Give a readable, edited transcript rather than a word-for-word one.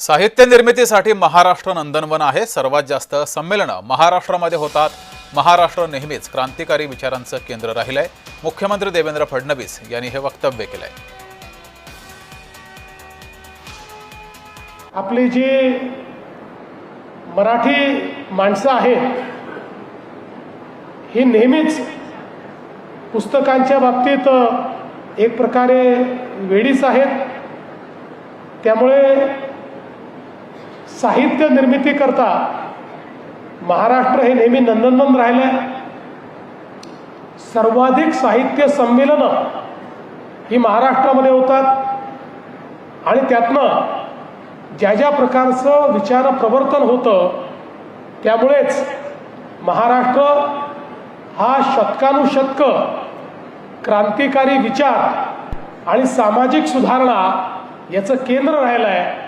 साहित्य निर्मितीसाठी महाराष्ट्र नंदनवन आहे। सर्वात जास्त संमेलनं महाराष्ट्रामध्ये होतात। महाराष्ट्र नेहमीच क्रांतिकारी विचारांचं केंद्र राहिलंय। मुख्यमंत्री देवेंद्र फडणवीस यांनी हे वक्तव्य केलंय। आपली जी मराठी माणसं आहेत ही नेहमीच पुस्तकांच्या बाबतीत एक प्रकारे वेडीच आहेत। त्यामुळे साहित्य निर्मिती करता महाराष्ट्र हे नेहमी नंदनवन राहिलंय। सर्वाधिक साहित्य संमेलनं ही महाराष्ट्रामध्ये होतात आणि त्यातनं ज्या ज्या प्रकारचं विचार प्रवर्तन होतं त्यामुळेच महाराष्ट्र हा शतकानुशतक क्रांतिकारी विचार आणि सामाजिक सुधारणा याचं केंद्र राहिलं आहे।